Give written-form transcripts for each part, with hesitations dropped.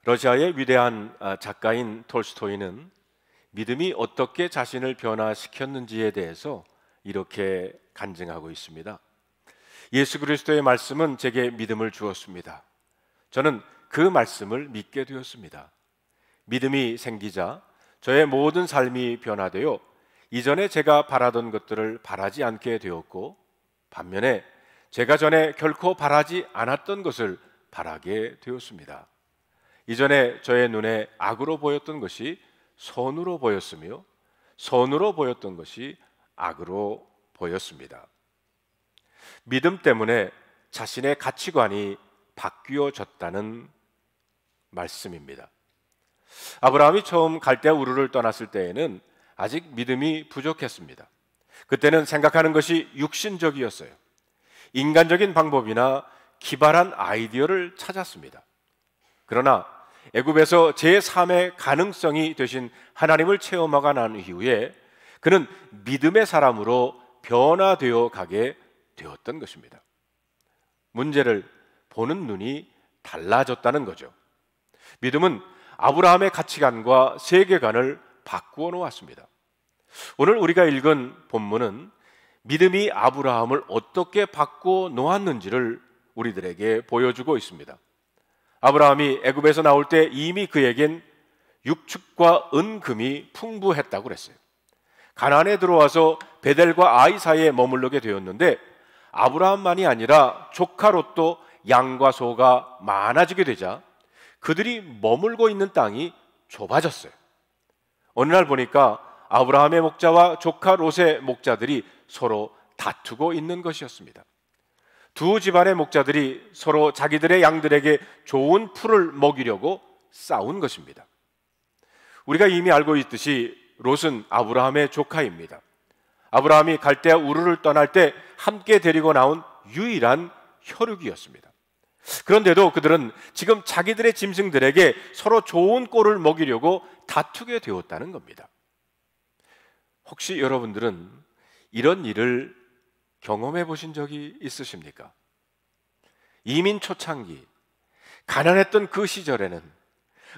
러시아의 위대한 작가인 톨스토이는 믿음이 어떻게 자신을 변화시켰는지에 대해서 이렇게 간증하고 있습니다. 예수 그리스도의 말씀은 제게 믿음을 주었습니다. 저는 그 말씀을 믿게 되었습니다. 믿음이 생기자 저의 모든 삶이 변화되어 이전에 제가 바라던 것들을 바라지 않게 되었고, 반면에 제가 전에 결코 바라지 않았던 것을 바라게 되었습니다. 이전에 저의 눈에 악으로 보였던 것이 선으로 보였으며, 선으로 보였던 것이 악으로 보였습니다. 믿음 때문에 자신의 가치관이 바뀌어졌다는 말씀입니다. 아브라함이 처음 갈대아 우르를 떠났을 때에는 아직 믿음이 부족했습니다. 그때는 생각하는 것이 육신적이었어요. 인간적인 방법이나 기발한 아이디어를 찾았습니다. 그러나 애굽에서 제3의 가능성이 되신 하나님을 체험하고 난 이후에 그는 믿음의 사람으로 변화되어 가게 되었던 것입니다. 문제를 보는 눈이 달라졌다는 거죠. 믿음은 아브라함의 가치관과 세계관을 바꾸어 놓았습니다. 오늘 우리가 읽은 본문은 믿음이 아브라함을 어떻게 바꾸어 놓았는지를 우리들에게 보여주고 있습니다. 아브라함이 애굽에서 나올 때 이미 그에겐 육축과 은금이 풍부했다고 그랬어요. 가나안에 들어와서 베델과 아이 사이에 머무르게 되었는데, 아브라함만이 아니라 조카 롯도 양과 소가 많아지게 되자 그들이 머물고 있는 땅이 좁아졌어요. 어느 날 보니까 아브라함의 목자와 조카 롯의 목자들이 서로 다투고 있는 것이었습니다. 두 집안의 목자들이 서로 자기들의 양들에게 좋은 풀을 먹이려고 싸운 것입니다. 우리가 이미 알고 있듯이 롯은 아브라함의 조카입니다. 아브라함이 갈대아 우르를 떠날 때 함께 데리고 나온 유일한 혈육이었습니다. 그런데도 그들은 지금 자기들의 짐승들에게 서로 좋은 꼴을 먹이려고 다투게 되었다는 겁니다. 혹시 여러분들은 이런 일을 경험해 보신 적이 있으십니까? 이민 초창기 가난했던 그 시절에는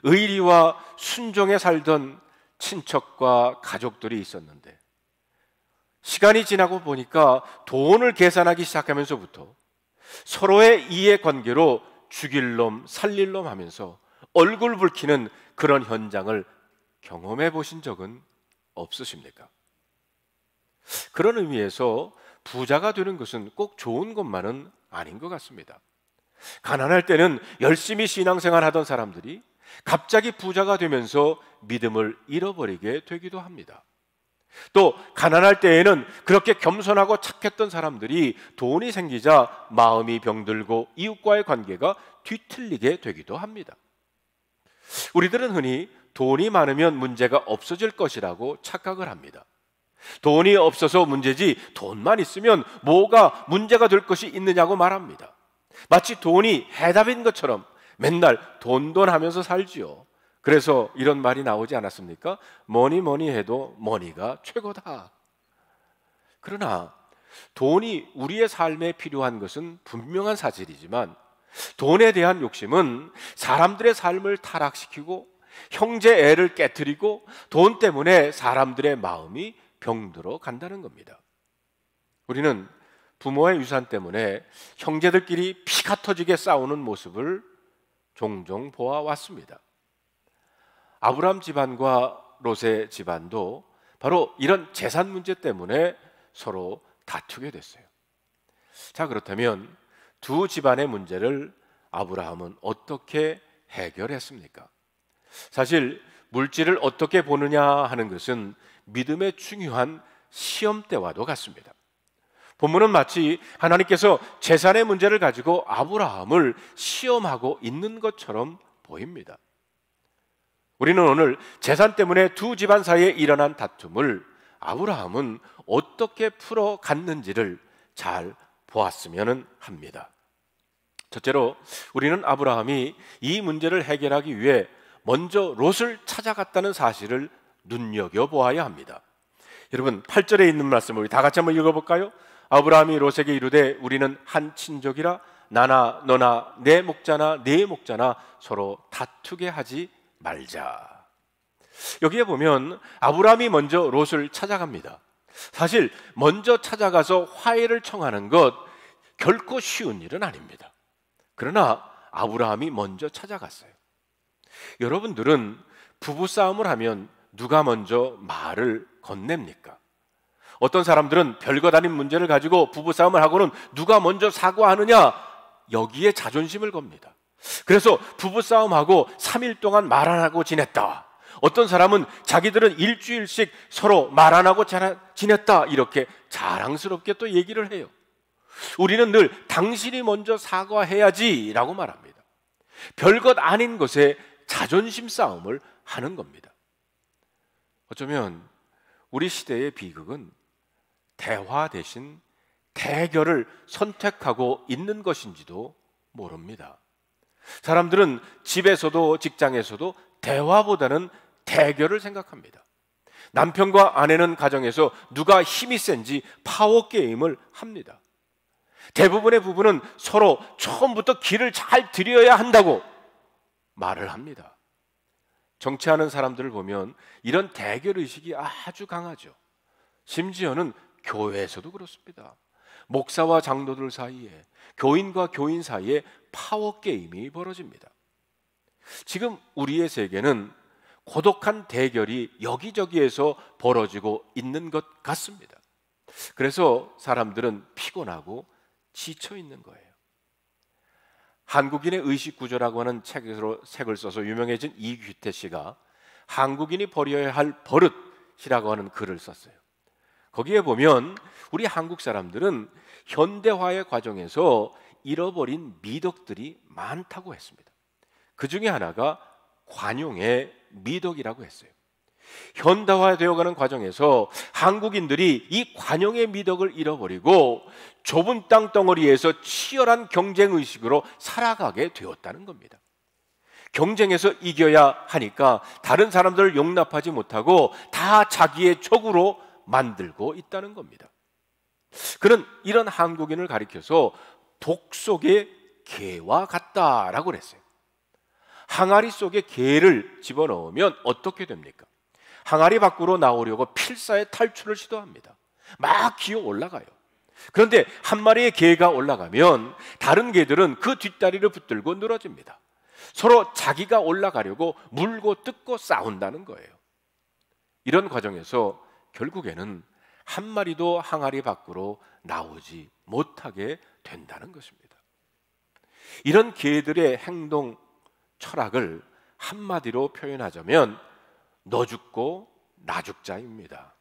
의리와 순종에 살던 친척과 가족들이 있었는데, 시간이 지나고 보니까 돈을 계산하기 시작하면서부터 서로의 이해관계로 죽일 놈 살릴 놈 하면서 얼굴 붉히는 그런 현장을 경험해 보신 적은 없으십니까? 그런 의미에서 부자가 되는 것은 꼭 좋은 것만은 아닌 것 같습니다. 가난할 때는 열심히 신앙생활 하던 사람들이 갑자기 부자가 되면서 믿음을 잃어버리게 되기도 합니다. 또 가난할 때에는 그렇게 겸손하고 착했던 사람들이 돈이 생기자 마음이 병들고 이웃과의 관계가 뒤틀리게 되기도 합니다. 우리들은 흔히 돈이 많으면 문제가 없어질 것이라고 착각을 합니다. 돈이 없어서 문제지 돈만 있으면 뭐가 문제가 될 것이 있느냐고 말합니다. 마치 돈이 해답인 것처럼 맨날 돈 하면서 살지요. 그래서 이런 말이 나오지 않았습니까? 뭐니 해도 머니가 최고다. 그러나 돈이 우리의 삶에 필요한 것은 분명한 사실이지만, 돈에 대한 욕심은 사람들의 삶을 타락시키고 형제 애를 깨트리고 돈 때문에 사람들의 마음이 병들어 간다는 겁니다. 우리는 부모의 유산 때문에 형제들끼리 피가 터지게 싸우는 모습을 종종 보아왔습니다. 아브라함 집안과 롯의 집안도 바로 이런 재산 문제 때문에 서로 다투게 됐어요. 자, 그렇다면 두 집안의 문제를 아브라함은 어떻게 해결했습니까? 사실 물질을 어떻게 보느냐 하는 것은 믿음의 중요한 시험대와도 같습니다. 본문은 마치 하나님께서 재산의 문제를 가지고 아브라함을 시험하고 있는 것처럼 보입니다. 우리는 오늘 재산 때문에 두 집안 사이에 일어난 다툼을 아브라함은 어떻게 풀어갔는지를 잘 보았으면 합니다. 첫째로 우리는 아브라함이 이 문제를 해결하기 위해 먼저 롯을 찾아갔다는 사실을 눈여겨보아야 합니다. 여러분, 8절에 있는 말씀을 우리 다 같이 한번 읽어볼까요? 아브라함이 롯에게 이르되 우리는 한 친족이라 나나 너나 내 목자나 네 목자나 서로 다투게 하지 말자. 여기에 보면 아브라함이 먼저 롯을 찾아갑니다. 사실 먼저 찾아가서 화해를 청하는 것 결코 쉬운 일은 아닙니다. 그러나 아브라함이 먼저 찾아갔어요. 여러분들은 부부싸움을 하면 누가 먼저 말을 건넵니까? 어떤 사람들은 별것 아닌 문제를 가지고 부부싸움을 하고는 누가 먼저 사과하느냐, 여기에 자존심을 겁니다. 그래서 부부싸움하고 3일 동안 말 안 하고 지냈다. 어떤 사람은 자기들은 일주일씩 서로 말 안 하고 지냈다, 이렇게 자랑스럽게 또 얘기를 해요. 우리는 늘 당신이 먼저 사과해야지 라고 말합니다. 별것 아닌 것에 자존심 싸움을 하는 겁니다. 어쩌면 우리 시대의 비극은 대화 대신 대결을 선택하고 있는 것인지도 모릅니다. 사람들은 집에서도 직장에서도 대화보다는 대결을 생각합니다. 남편과 아내는 가정에서 누가 힘이 센지 파워게임을 합니다. 대부분의 부부는 서로 처음부터 길을 잘 들여야 한다고 말을 합니다. 정치하는 사람들을 보면 이런 대결의식이 아주 강하죠. 심지어는 교회에서도 그렇습니다. 목사와 장로들 사이에, 교인과 교인 사이에 파워게임이 벌어집니다. 지금 우리의 세계는 고독한 대결이 여기저기에서 벌어지고 있는 것 같습니다. 그래서 사람들은 피곤하고 지쳐 있는 거예요. 한국인의 의식구조라고 하는 책을 써서 유명해진 이규태 씨가 한국인이 버려야 할 버릇이라고 하는 글을 썼어요. 거기에 보면 우리 한국 사람들은 현대화의 과정에서 잃어버린 미덕들이 많다고 했습니다. 그 중에 하나가 관용의 미덕이라고 했어요. 현대화되어가는 과정에서 한국인들이 이 관용의 미덕을 잃어버리고 좁은 땅덩어리에서 치열한 경쟁의식으로 살아가게 되었다는 겁니다. 경쟁에서 이겨야 하니까 다른 사람들을 용납하지 못하고 다 자기의 적으로 만들고 있다는 겁니다. 그는 이런 한국인을 가리켜서 독 속의 개와 같다라고 그랬어요. 항아리 속에 개를 집어넣으면 어떻게 됩니까? 항아리 밖으로 나오려고 필사의 탈출을 시도합니다. 막 기어 올라가요. 그런데 한 마리의 개가 올라가면 다른 개들은 그 뒷다리를 붙들고 늘어집니다. 서로 자기가 올라가려고 물고 뜯고 싸운다는 거예요. 이런 과정에서 결국에는 한 마리도 항아리 밖으로 나오지 못하게 된다는 것입니다. 이런 개들의 행동 철학을 한마디로 표현하자면 너 죽고 나 죽자입니다.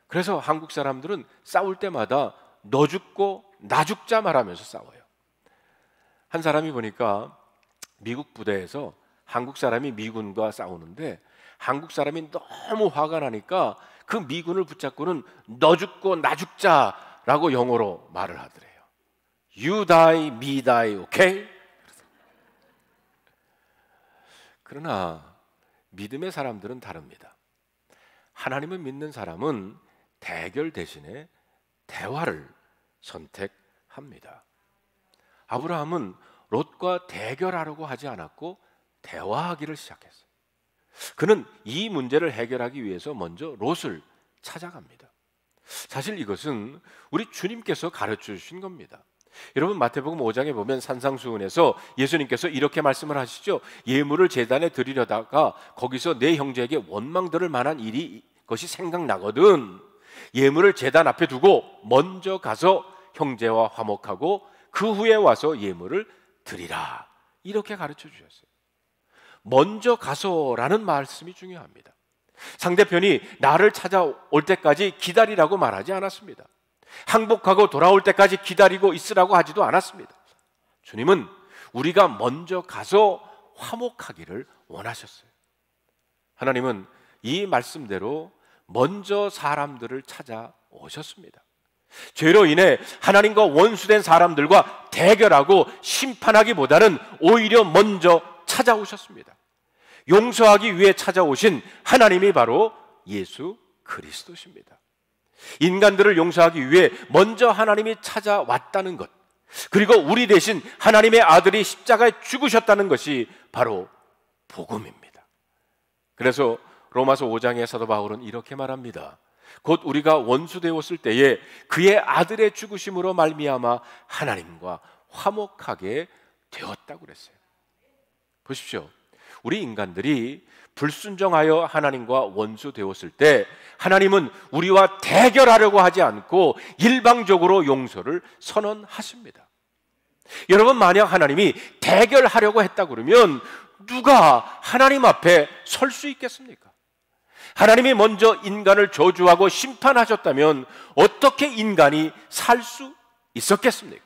그래서 한국 사람들은 싸울 때마다 너 죽고 나 죽자 말하면서 싸워요. 한 사람이 보니까 미국 부대에서 한국 사람이 미군과 싸우는데 한국 사람이 너무 화가 나니까 그 미군을 붙잡고는 너 죽고 나 죽자라고 영어로 말을 하더래요. You die, me die, okay? 그러나 믿음의 사람들은 다릅니다. 하나님을 믿는 사람은 대결 대신에 대화를 선택합니다. 아브라함은 롯과 대결하려고 하지 않았고 대화하기를 시작했어요. 그는 이 문제를 해결하기 위해서 먼저 롯을 찾아갑니다. 사실 이것은 우리 주님께서 가르쳐 주신 겁니다. 여러분 마태복음 5장에 보면 산상수훈에서 예수님께서 이렇게 말씀을 하시죠. 예물을 제단에 드리려다가 거기서 내 형제에게 원망 들을 만한 것이 생각나거든 예물을 제단 앞에 두고 먼저 가서 형제와 화목하고 그 후에 와서 예물을 드리라, 이렇게 가르쳐 주셨어요. 먼저 가서라는 말씀이 중요합니다. 상대편이 나를 찾아올 때까지 기다리라고 말하지 않았습니다. 항복하고 돌아올 때까지 기다리고 있으라고 하지도 않았습니다. 주님은 우리가 먼저 가서 화목하기를 원하셨어요. 하나님은 이 말씀대로 먼저 사람들을 찾아오셨습니다. 죄로 인해 하나님과 원수된 사람들과 대결하고 심판하기보다는 오히려 먼저 찾아오셨습니다. 용서하기 위해 찾아오신 하나님이 바로 예수 그리스도십니다. 인간들을 용서하기 위해 먼저 하나님이 찾아왔다는 것, 그리고 우리 대신 하나님의 아들이 십자가에 죽으셨다는 것이 바로 복음입니다. 그래서 로마서 5장의 사도 바울은 이렇게 말합니다. 곧 우리가 원수 되었을 때에 그의 아들의 죽으심으로 말미암아 하나님과 화목하게 되었다고 그랬어요. 보십시오. 우리 인간들이 불순종하여 하나님과 원수 되었을 때 하나님은 우리와 대결하려고 하지 않고 일방적으로 용서를 선언하십니다. 여러분, 만약 하나님이 대결하려고 했다 그러면 누가 하나님 앞에 설 수 있겠습니까? 하나님이 먼저 인간을 저주하고 심판하셨다면 어떻게 인간이 살 수 있었겠습니까?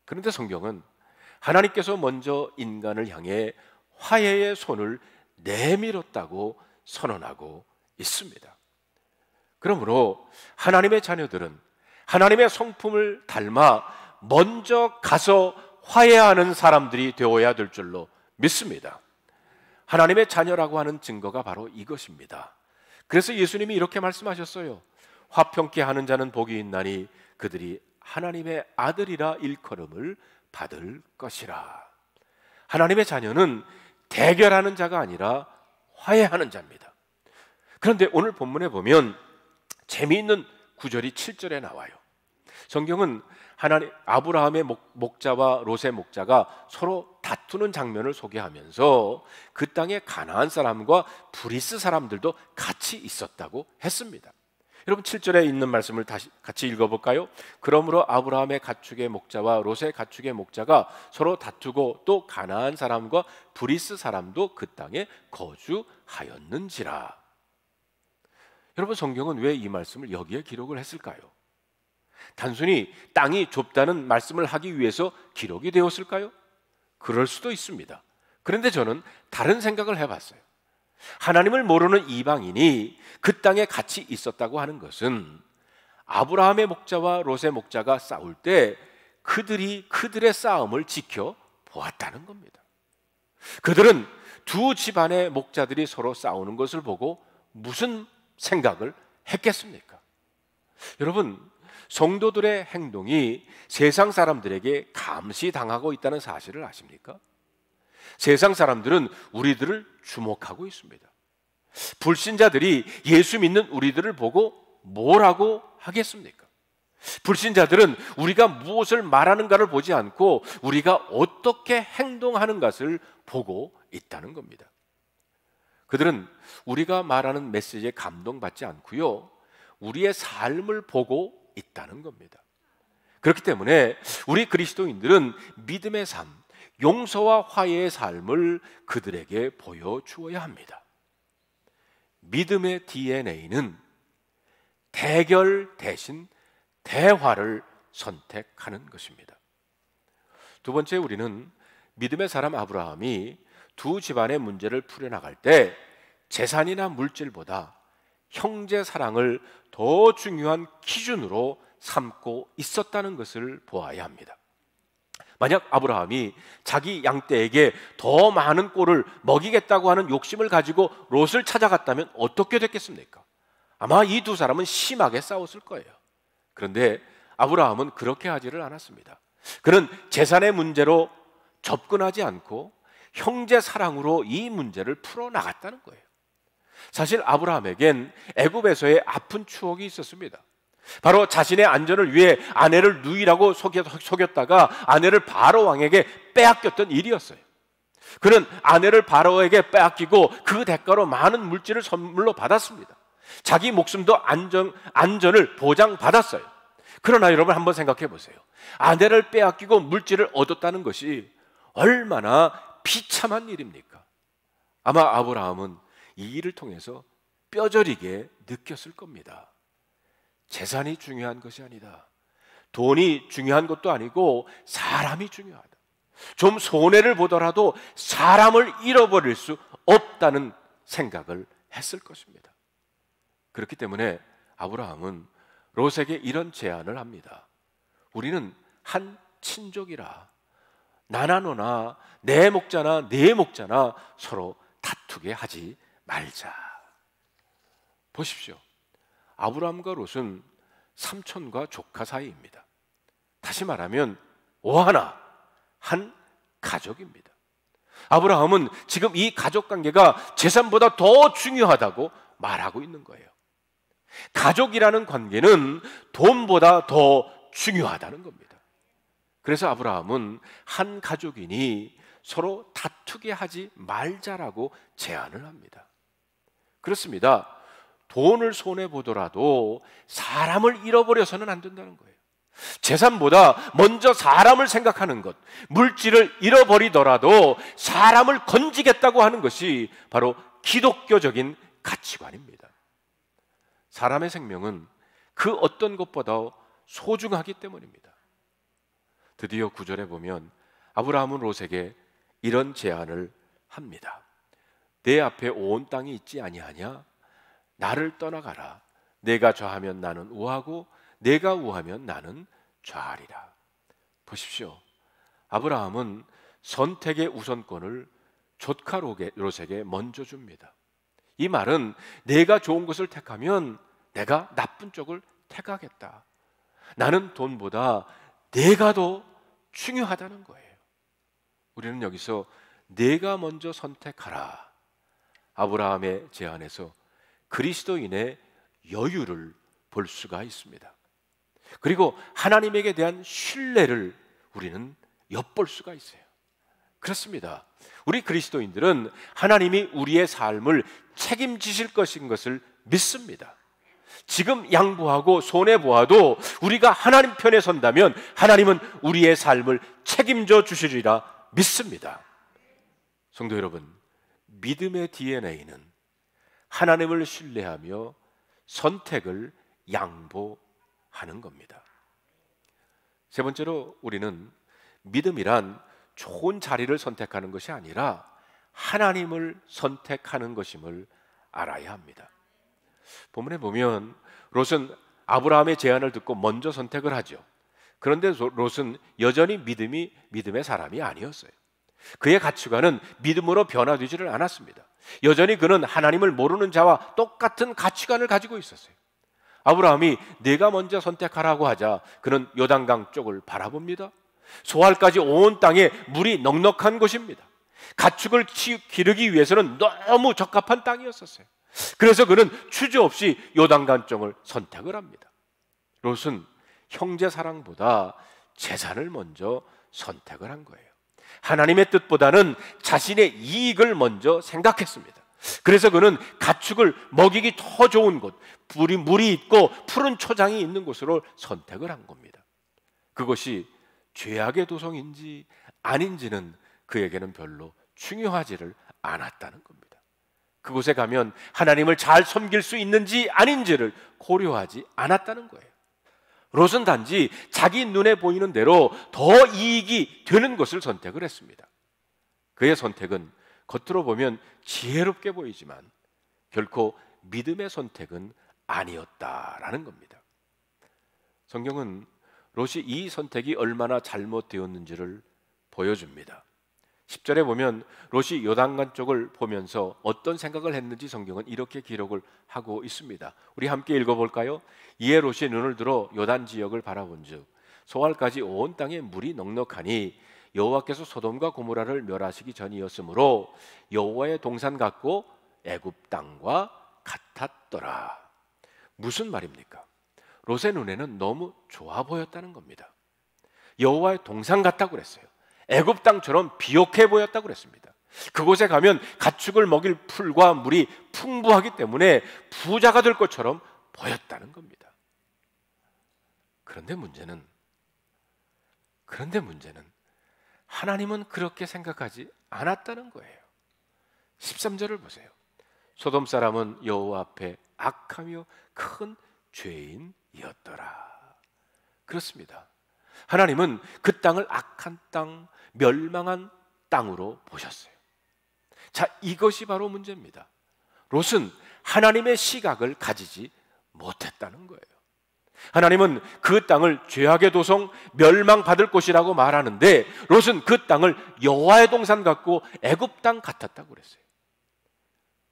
그런데 성경은 하나님께서 먼저 인간을 향해 화해의 손을 내밀었다고 선언하고 있습니다. 그러므로 하나님의 자녀들은 하나님의 성품을 닮아 먼저 가서 화해하는 사람들이 되어야 될 줄로 믿습니다. 하나님의 자녀라고 하는 증거가 바로 이것입니다. 그래서 예수님이 이렇게 말씀하셨어요. 화평케 하는 자는 복이 있나니 그들이 하나님의 아들이라 일컬음을 받을 것이라. 하나님의 자녀는 대결하는 자가 아니라 화해하는 자입니다. 그런데 오늘 본문에 보면 재미있는 구절이 7절에 나와요. 성경은 아브라함의 목자와 롯의 목자가 서로 다투는 장면을 소개하면서 그 땅에 가나안 사람과 브리스 사람들도 같이 있었다고 했습니다. 여러분, 7절에 있는 말씀을 다시 같이 읽어볼까요? 그러므로 아브라함의 가축의 목자와 롯의 가축의 목자가 서로 다투고 또 가나안 사람과 브리스 사람도 그 땅에 거주하였는지라. 여러분, 성경은 왜 이 말씀을 여기에 기록을 했을까요? 단순히 땅이 좁다는 말씀을 하기 위해서 기록이 되었을까요? 그럴 수도 있습니다. 그런데 저는 다른 생각을 해봤어요. 하나님을 모르는 이방인이 그 땅에 같이 있었다고 하는 것은 아브라함의 목자와 롯의 목자가 싸울 때 그들이 그들의 싸움을 지켜보았다는 겁니다. 그들은 두 집안의 목자들이 서로 싸우는 것을 보고 무슨 생각을 했겠습니까? 여러분, 성도들의 행동이 세상 사람들에게 감시당하고 있다는 사실을 아십니까? 세상 사람들은 우리들을 주목하고 있습니다. 불신자들이 예수 믿는 우리들을 보고 뭐라고 하겠습니까? 불신자들은 우리가 무엇을 말하는가를 보지 않고 우리가 어떻게 행동하는 것을 보고 있다는 겁니다. 그들은 우리가 말하는 메시지에 감동받지 않고요, 우리의 삶을 보고 있다는 겁니다. 그렇기 때문에 우리 그리스도인들은 믿음의 삶, 용서와 화해의 삶을 그들에게 보여주어야 합니다. 믿음의 DNA는 대결 대신 대화를 선택하는 것입니다. 두 번째, 우리는 믿음의 사람 아브라함이 두 집안의 문제를 풀어나갈 때 재산이나 물질보다 형제 사랑을 더 중요한 기준으로 삼고 있었다는 것을 보아야 합니다. 만약 아브라함이 자기 양떼에게 더 많은 꼴을 먹이겠다고 하는 욕심을 가지고 롯을 찾아갔다면 어떻게 됐겠습니까? 아마 이 두 사람은 심하게 싸웠을 거예요. 그런데 아브라함은 그렇게 하지를 않았습니다. 그는 재산의 문제로 접근하지 않고 형제 사랑으로 이 문제를 풀어나갔다는 거예요. 사실 아브라함에겐 애굽에서의 아픈 추억이 있었습니다. 바로 자신의 안전을 위해 아내를 누이라고 속였다가 아내를 바로 왕에게 빼앗겼던 일이었어요. 그는 아내를 바로에게 빼앗기고 그 대가로 많은 물질을 선물로 받았습니다. 자기 목숨도 안전을 보장받았어요. 그러나 여러분, 한번 생각해 보세요. 아내를 빼앗기고 물질을 얻었다는 것이 얼마나 비참한 일입니까? 아마 아브라함은 이 일을 통해서 뼈저리게 느꼈을 겁니다. 재산이 중요한 것이 아니다. 돈이 중요한 것도 아니고 사람이 중요하다. 좀 손해를 보더라도 사람을 잃어버릴 수 없다는 생각을 했을 것입니다. 그렇기 때문에 아브라함은 롯에게 이런 제안을 합니다. 우리는 한 친족이라 나나 너나 내 목자나 네 목자나 서로 다투게 하지 말자. 보십시오. 아브라함과 롯은 삼촌과 조카 사이입니다. 다시 말하면 오하나 한 가족입니다. 아브라함은 지금 이 가족 관계가 재산보다 더 중요하다고 말하고 있는 거예요. 가족이라는 관계는 돈보다 더 중요하다는 겁니다. 그래서 아브라함은 한 가족이니 서로 다투게 하지 말자라고 제안을 합니다. 그렇습니다. 돈을 손해보더라도 사람을 잃어버려서는 안 된다는 거예요. 재산보다 먼저 사람을 생각하는 것, 물질을 잃어버리더라도 사람을 건지겠다고 하는 것이 바로 기독교적인 가치관입니다. 사람의 생명은 그 어떤 것보다 소중하기 때문입니다. 드디어 9절에 보면 아브라함은 롯에게 이런 제안을 합니다. 내 앞에 온 땅이 있지 아니하냐? 나를 떠나가라. 내가 좌하면 나는 우하고 내가 우하면 나는 좌하리라. 보십시오. 아브라함은 선택의 우선권을 조카 롯에게 먼저 줍니다. 이 말은 내가 좋은 것을 택하면 내가 나쁜 쪽을 택하겠다. 나는 돈보다 내가 더 중요하다는 거예요. 우리는 여기서 내가 먼저 선택하라. 아브라함의 제안에서 그리스도인의 여유를 볼 수가 있습니다. 그리고 하나님에게 대한 신뢰를 우리는 엿볼 수가 있어요. 그렇습니다. 우리 그리스도인들은 하나님이 우리의 삶을 책임지실 것인 것을 믿습니다. 지금 양보하고 손해보아도 우리가 하나님 편에 선다면 하나님은 우리의 삶을 책임져 주시리라 믿습니다. 성도 여러분, 믿음의 DNA는 하나님을 신뢰하며 선택을 양보하는 겁니다. 세 번째로 우리는 믿음이란 좋은 자리를 선택하는 것이 아니라 하나님을 선택하는 것임을 알아야 합니다. 본문에 보면 롯은 아브라함의 제안을 듣고 먼저 선택을 하죠. 그런데 롯은 여전히 믿음의 사람이 아니었어요. 그의 가치관은 믿음으로 변화되지를 않았습니다. 여전히 그는 하나님을 모르는 자와 똑같은 가치관을 가지고 있었어요. 아브라함이 내가 먼저 선택하라고 하자 그는 요단강 쪽을 바라봅니다. 소알까지 온 땅에 물이 넉넉한 곳입니다. 가축을 기르기 위해서는 너무 적합한 땅이었었어요. 그래서 그는 주저없이 요단강 쪽을 선택을 합니다. 롯은 형제 사랑보다 재산을 먼저 선택을 한 거예요. 하나님의 뜻보다는 자신의 이익을 먼저 생각했습니다. 그래서 그는 가축을 먹이기 더 좋은 곳, 물이 있고 푸른 초장이 있는 곳으로 선택을 한 겁니다. 그것이 죄악의 도성인지 아닌지는 그에게는 별로 중요하지를 않았다는 겁니다. 그곳에 가면 하나님을 잘 섬길 수 있는지 아닌지를 고려하지 않았다는 거예요. 롯은 단지 자기 눈에 보이는 대로 더 이익이 되는 것을 선택을 했습니다. 그의 선택은 겉으로 보면 지혜롭게 보이지만 결코 믿음의 선택은 아니었다라는 겁니다. 성경은 롯이 이 선택이 얼마나 잘못되었는지를 보여줍니다. 10절에 보면 롯이 요단강 쪽을 보면서 어떤 생각을 했는지 성경은 이렇게 기록을 하고 있습니다. 우리 함께 읽어볼까요? 이에 롯이 눈을 들어 요단 지역을 바라본즉 소알까지 온 땅에 물이 넉넉하니 여호와께서 소돔과 고모라를 멸하시기 전이었으므로 여호와의 동산 같고 애굽 땅과 같았더라. 무슨 말입니까? 롯의 눈에는 너무 좋아 보였다는 겁니다. 여호와의 동산 같다고 그랬어요. 애굽 땅처럼 비옥해 보였다고 그랬습니다. 그곳에 가면 가축을 먹일 풀과 물이 풍부하기 때문에 부자가 될 것처럼 보였다는 겁니다. 그런데 문제는 하나님은 그렇게 생각하지 않았다는 거예요. 13절을 보세요. 소돔 사람은 여호와 앞에 악하며 큰 죄인이었더라. 그렇습니다. 하나님은 그 땅을 악한 땅, 멸망한 땅으로 보셨어요. 자, 이것이 바로 문제입니다. 롯은 하나님의 시각을 가지지 못했다는 거예요. 하나님은 그 땅을 죄악의 도성, 멸망받을 곳이라고 말하는데 롯은 그 땅을 여호와의 동산 같고 애굽 땅 같았다고 그랬어요.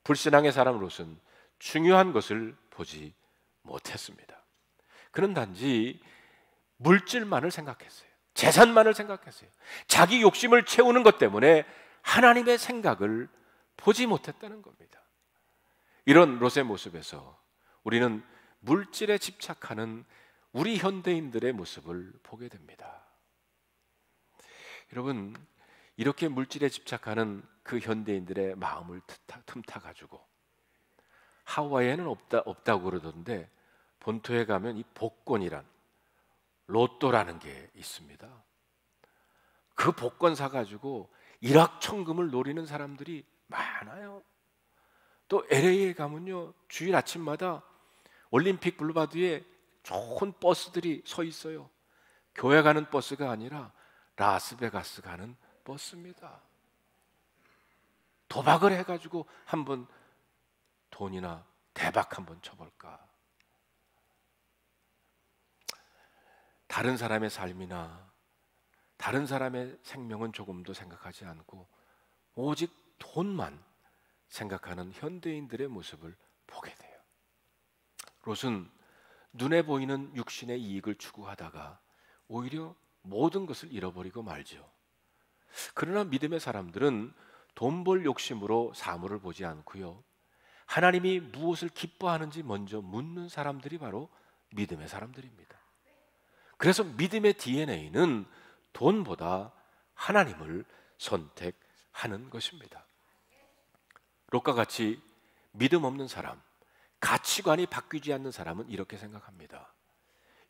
불신앙의 사람 롯은 중요한 것을 보지 못했습니다. 그는 단지 물질만을 생각했어요. 재산만을 생각했어요. 자기 욕심을 채우는 것 때문에 하나님의 생각을 보지 못했다는 겁니다. 이런 롯의 모습에서 우리는 물질에 집착하는 우리 현대인들의 모습을 보게 됩니다. 여러분, 이렇게 물질에 집착하는 그 현대인들의 마음을 틈타가지고, 하와이에는 없다고 그러던데 본토에 가면 이 복권이란, 로또라는 게 있습니다. 그 복권 사가지고 일확천금을 노리는 사람들이 많아요. 또 LA에 가면요, 주일 아침마다 올림픽 블루바드에 좋은 버스들이 서 있어요. 교회 가는 버스가 아니라 라스베가스 가는 버스입니다. 도박을 해가지고 한번 돈이나 대박 한번 쳐볼까. 다른 사람의 삶이나 다른 사람의 생명은 조금도 생각하지 않고 오직 돈만 생각하는 현대인들의 모습을 보게 돼요. 롯은 눈에 보이는 육신의 이익을 추구하다가 오히려 모든 것을 잃어버리고 말죠. 그러나 믿음의 사람들은 돈 벌 욕심으로 사물을 보지 않고요, 하나님이 무엇을 기뻐하는지 먼저 묻는 사람들이 바로 믿음의 사람들입니다. 그래서 믿음의 DNA는 돈보다 하나님을 선택하는 것입니다. 롯과 같이 믿음 없는 사람, 가치관이 바뀌지 않는 사람은 이렇게 생각합니다.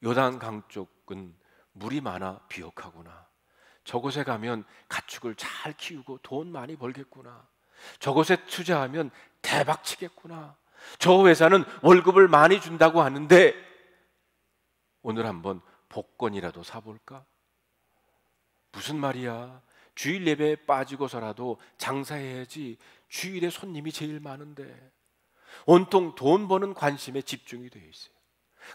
요단강 쪽은 물이 많아 비옥하구나. 저곳에 가면 가축을 잘 키우고 돈 많이 벌겠구나. 저곳에 투자하면 대박 치겠구나. 저 회사는 월급을 많이 준다고 하는데 오늘 한번 복권이라도 사볼까? 무슨 말이야? 주일 예배에 빠지고서라도 장사해야지. 주일에 손님이 제일 많은데. 온통 돈 버는 관심에 집중이 되어 있어요.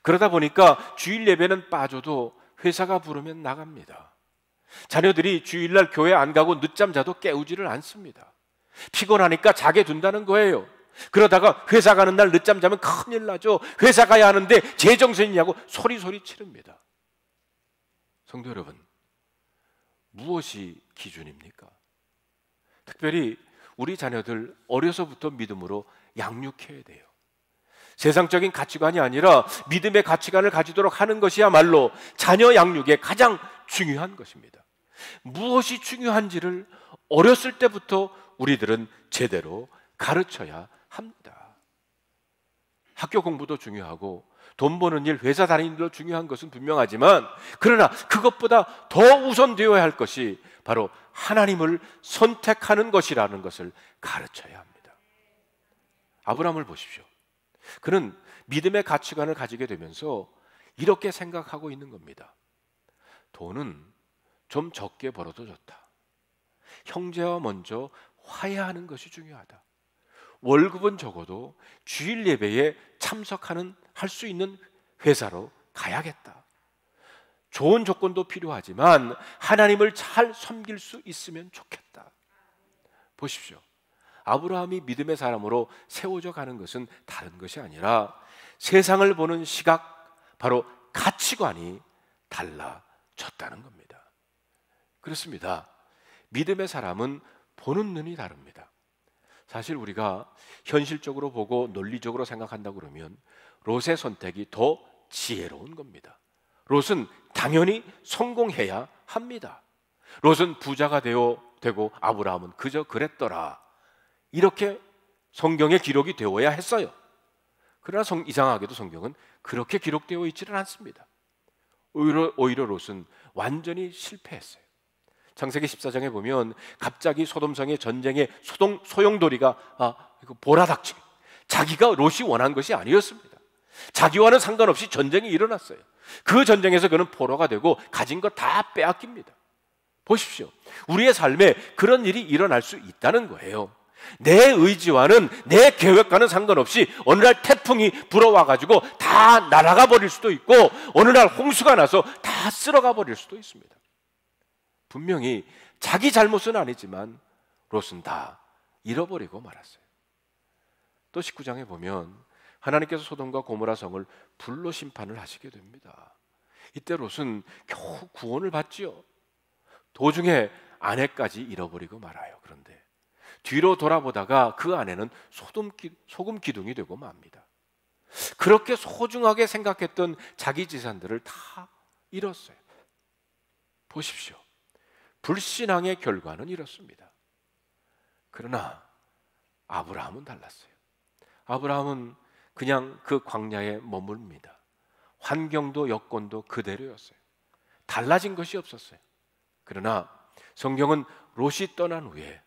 그러다 보니까 주일 예배는 빠져도 회사가 부르면 나갑니다. 자녀들이 주일날 교회 안 가고 늦잠 자도 깨우지를 않습니다. 피곤하니까 자게 둔다는 거예요. 그러다가 회사 가는 날 늦잠 자면 큰일 나죠. 회사 가야 하는데 제정신이냐고 소리소리 치릅니다. 성도 여러분, 무엇이 기준입니까? 특별히 우리 자녀들 어려서부터 믿음으로 양육해야 돼요. 세상적인 가치관이 아니라 믿음의 가치관을 가지도록 하는 것이야말로 자녀 양육의 가장 중요한 것입니다. 무엇이 중요한지를 어렸을 때부터 우리들은 제대로 가르쳐야 합니다. 학교 공부도 중요하고 돈 버는 일, 회사 다니는 일도 중요한 것은 분명하지만, 그러나 그것보다 더 우선되어야 할 것이 바로 하나님을 선택하는 것이라는 것을 가르쳐야 합니다. 아브라함을 보십시오. 그는 믿음의 가치관을 가지게 되면서 이렇게 생각하고 있는 겁니다. 돈은 좀 적게 벌어도 좋다. 형제와 먼저 화해하는 것이 중요하다. 월급은 적어도 주일 예배에 참석하는 할 수 있는 회사로 가야겠다. 좋은 조건도 필요하지만 하나님을 잘 섬길 수 있으면 좋겠다. 보십시오. 아브라함이 믿음의 사람으로 세워져 가는 것은 다른 것이 아니라 세상을 보는 시각, 바로 가치관이 달라졌다는 겁니다. 그렇습니다. 믿음의 사람은 보는 눈이 다릅니다. 사실 우리가 현실적으로 보고 논리적으로 생각한다고 그러면 롯의 선택이 더 지혜로운 겁니다. 롯은 당연히 성공해야 합니다. 롯은 부자가 되고 아브라함은 그저 그랬더라. 이렇게 성경에 기록이 되어야 했어요. 그러나 이상하게도 성경은 그렇게 기록되어 있지는 않습니다. 오히려 롯은 완전히 실패했어요. 창세기 14장에 보면 갑자기 소돔성의 전쟁에 소용돌이가 이거 보라닥치. 자기가 롯이 원한 것이 아니었습니다. 자기와는 상관없이 전쟁이 일어났어요. 그 전쟁에서 그는 포로가 되고 가진 거 다 빼앗깁니다. 보십시오. 우리의 삶에 그런 일이 일어날 수 있다는 거예요. 내 의지와는 내 계획과는 상관없이 어느 날 태풍이 불어와가지고 다 날아가 버릴 수도 있고 어느 날 홍수가 나서 다 쓸어가 버릴 수도 있습니다. 분명히 자기 잘못은 아니지만 롯은 다 잃어버리고 말았어요. 또 19장에 보면 하나님께서 소돔과 고모라 성을 불로 심판을 하시게 됩니다. 이때 롯은 겨우 구원을 받지요. 도중에 아내까지 잃어버리고 말아요. 그런데 뒤로 돌아보다가 그 아내는 소금 기둥이 되고 맙니다. 그렇게 소중하게 생각했던 자기 재산들을 다 잃었어요. 보십시오. 불신앙의 결과는 이렇습니다. 그러나 아브라함은 달랐어요. 아브라함은 그냥 그 광야에 머뭅니다. 환경도 여건도 그대로였어요. 달라진 것이 없었어요. 그러나 성경은 롯이 떠난 후에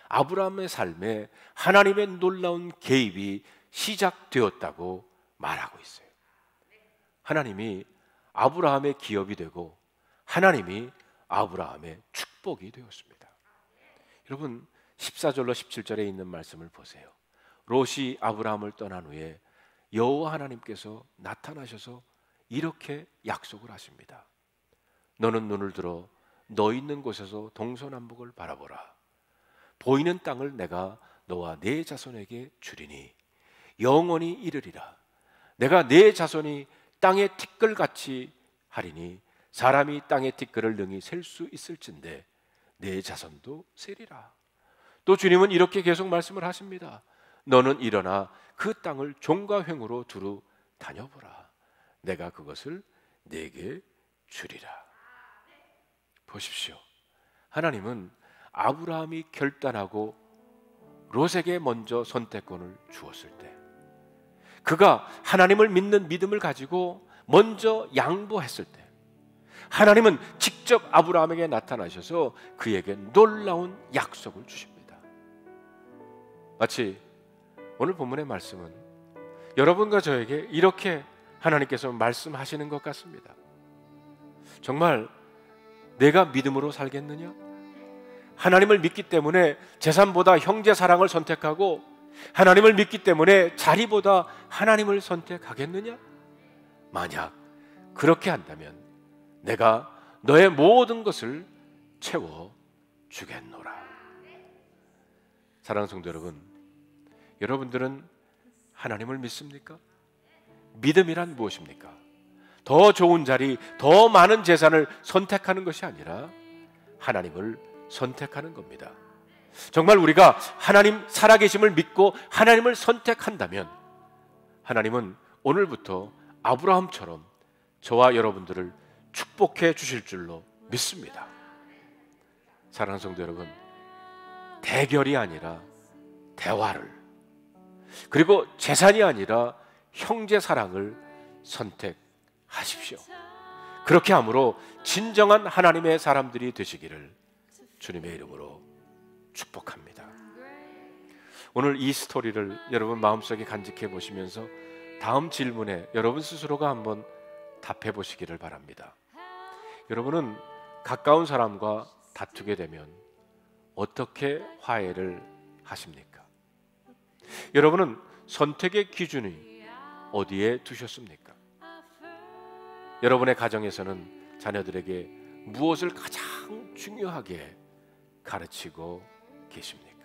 아브라함의 삶에 하나님의 놀라운 개입이 시작되었다고 말하고 있어요. 하나님이 아브라함의 기업이 되고 하나님이 아브라함의 축복이 되었습니다. 여러분 14절로 17절에 있는 말씀을 보세요. 롯이 아브라함을 떠난 후에 여호와 하나님께서 나타나셔서 이렇게 약속을 하십니다. 너는 눈을 들어 너 있는 곳에서 동서남북을 바라보라. 보이는 땅을 내가 너와 네 자손에게 주리니 영원히 이르리라. 내가 네 자손이 땅의 티끌같이 하리니 사람이 땅의 티끌을 능히 셀 수 있을진데 네 자손도 세리라. 또 주님은 이렇게 계속 말씀을 하십니다. 너는 일어나 그 땅을 종과 횡으로 두루 다녀보라. 내가 그것을 네게 주리라. 보십시오. 하나님은 아브라함이 결단하고 롯에게 먼저 선택권을 주었을 때, 그가 하나님을 믿는 믿음을 가지고 먼저 양보했을 때, 하나님은 직접 아브라함에게 나타나셔서 그에게 놀라운 약속을 주십니다. 마치 오늘 본문의 말씀은 여러분과 저에게 이렇게 하나님께서 말씀하시는 것 같습니다. 정말 내가 믿음으로 살겠느냐? 하나님을 믿기 때문에 재산보다 형제 사랑을 선택하고 하나님을 믿기 때문에 자리보다 하나님을 선택하겠느냐? 만약 그렇게 한다면 내가 너의 모든 것을 채워 주겠노라. 사랑하는 성도 여러분, 여러분들은 하나님을 믿습니까? 믿음이란 무엇입니까? 더 좋은 자리, 더 많은 재산을 선택하는 것이 아니라 하나님을 선택하는 겁니다. 정말 우리가 하나님 살아계심을 믿고 하나님을 선택한다면 하나님은 오늘부터 아브라함처럼 저와 여러분들을 축복해 주실 줄로 믿습니다. 사랑하는 성도 여러분, 대결이 아니라 대화를, 그리고 재산이 아니라 형제 사랑을 선택하십시오. 그렇게 함으로 진정한 하나님의 사람들이 되시기를 주님의 이름으로 축복합니다. 오늘 이 스토리를 여러분 마음속에 간직해 보시면서 다음 질문에 여러분 스스로가 한번 답해 보시기를 바랍니다. 여러분은 가까운 사람과 다투게 되면 어떻게 화해를 하십니까? 여러분은 선택의 기준이 어디에 두셨습니까? 여러분의 가정에서는 자녀들에게 무엇을 가장 중요하게 가르치고 계십니까?